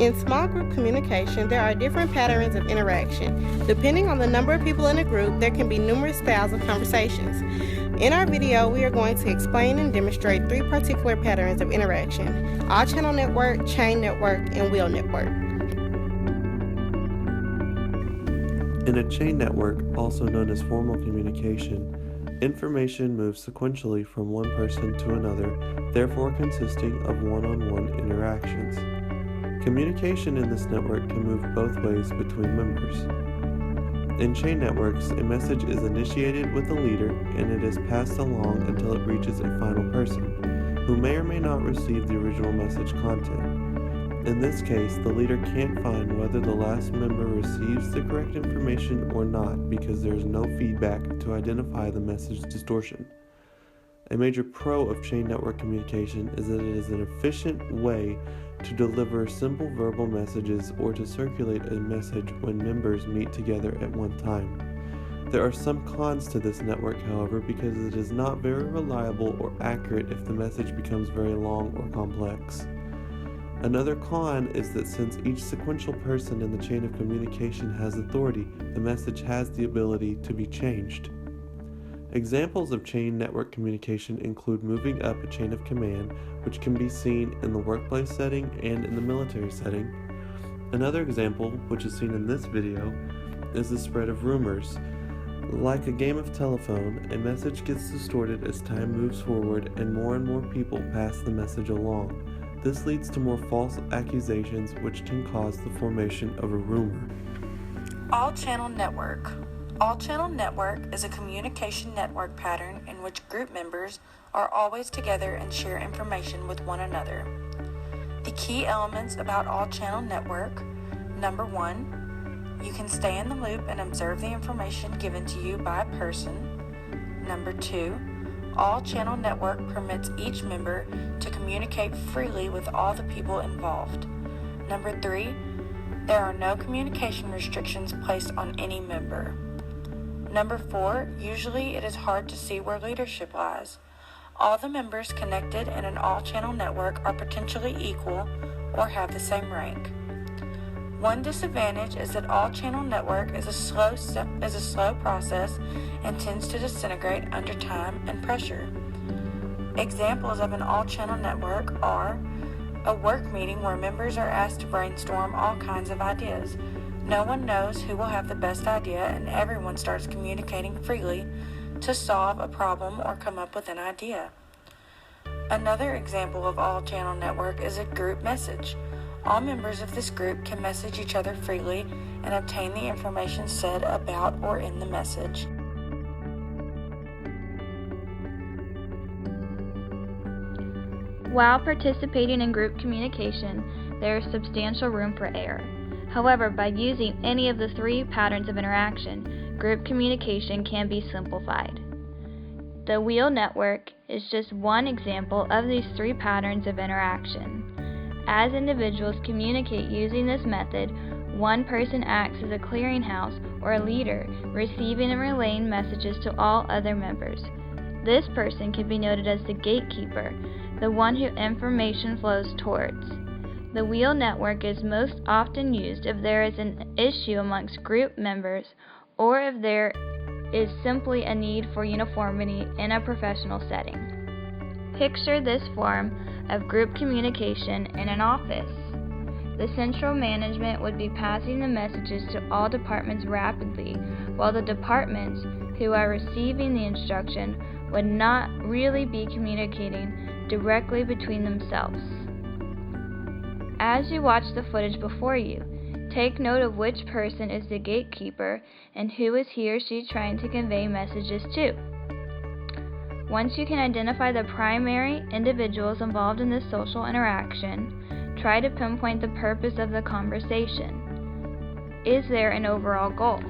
In small group communication, there are different patterns of interaction. Depending on the number of people in a group, there can be numerous styles of conversations. In our video, we are going to explain and demonstrate 3 particular patterns of interaction: all-channel network, chain network, and wheel network. In a chain network, also known as formal communication, information moves sequentially from one person to another, therefore consisting of one-on-one interactions. Communication in this network can move both ways between members. In chain networks, a message is initiated with a leader and it is passed along until it reaches a final person, who may or may not receive the original message content. In this case, the leader can't find whether the last member receives the correct information or not because there is no feedback to identify the message distortion. A major pro of chain network communication is that it is an efficient way to deliver simple verbal messages or to circulate a message when members meet together at one time. There are some cons to this network, however, because it is not very reliable or accurate if the message becomes very long or complex. Another con is that since each sequential person in the chain of communication has authority, the message has the ability to be changed. Examples of chain network communication include moving up a chain of command, which can be seen in the workplace setting and in the military setting. Another example, which is seen in this video, is the spread of rumors. Like a game of telephone, a message gets distorted as time moves forward and more people pass the message along. This leads to more false accusations, which can cause the formation of a rumor. All-channel network. All-channel network is a communication network pattern in which group members are always together and share information with one another. The key elements about all-channel network: number 1, you can stay in the loop and observe the information given to you by a person. Number 2, all-channel network permits each member to communicate freely with all the people involved. Number 3, there are no communication restrictions placed on any member. Number 4, usually it is hard to see where leadership lies. All the members connected in an all-channel network are potentially equal or have the same rank. One disadvantage is that all-channel network is a slow process and tends to disintegrate under time and pressure. Examples of an all-channel network are a work meeting where members are asked to brainstorm all kinds of ideas. No one knows who will have the best idea, and everyone starts communicating freely to solve a problem or come up with an idea. Another example of all-channel network is a group message. All members of this group can message each other freely and obtain the information said about or in the message. While participating in group communication, there is substantial room for error. However, by using any of the 3 patterns of interaction, group communication can be simplified. The wheel network is just one example of these 3 patterns of interaction. As individuals communicate using this method, one person acts as a clearinghouse or a leader, receiving and relaying messages to all other members. This person can be noted as the gatekeeper, the one who information flows towards. The wheel network is most often used if there is an issue amongst group members or if there is simply a need for uniformity in a professional setting. Picture this form of group communication in an office. The central management would be passing the messages to all departments rapidly, while the departments who are receiving the instruction would not really be communicating directly between themselves. As you watch the footage before you, take note of which person is the gatekeeper and who is he or she trying to convey messages to. Once you can identify the primary individuals involved in this social interaction, try to pinpoint the purpose of the conversation. Is there an overall goal?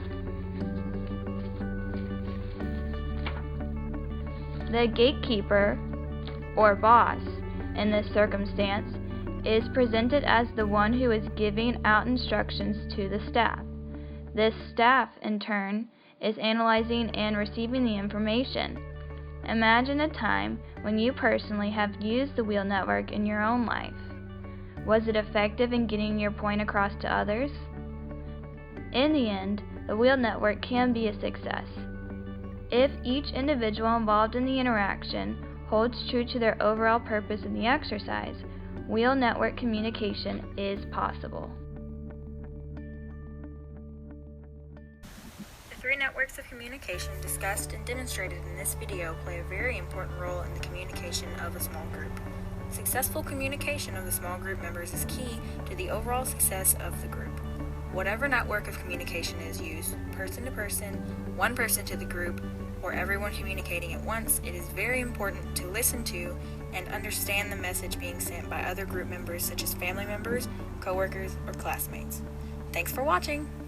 The gatekeeper, or boss, in this circumstance, is presented as the one who is giving out instructions to the staff. This staff, in turn, is analyzing and receiving the information. Imagine a time when you personally have used the wheel network in your own life. Was it effective in getting your point across to others? In the end, the wheel network can be a success. If each individual involved in the interaction holds true to their overall purpose in the exercise, wheel network communication is possible. The three networks of communication discussed and demonstrated in this video play a very important role in the communication of a small group. Successful communication of the small group members is key to the overall success of the group. Whatever network of communication is used, person to person, one person to the group, or everyone communicating at once, it is very important to listen to and understand the message being sent by other group members such as family members, coworkers, or classmates. Thanks for watching!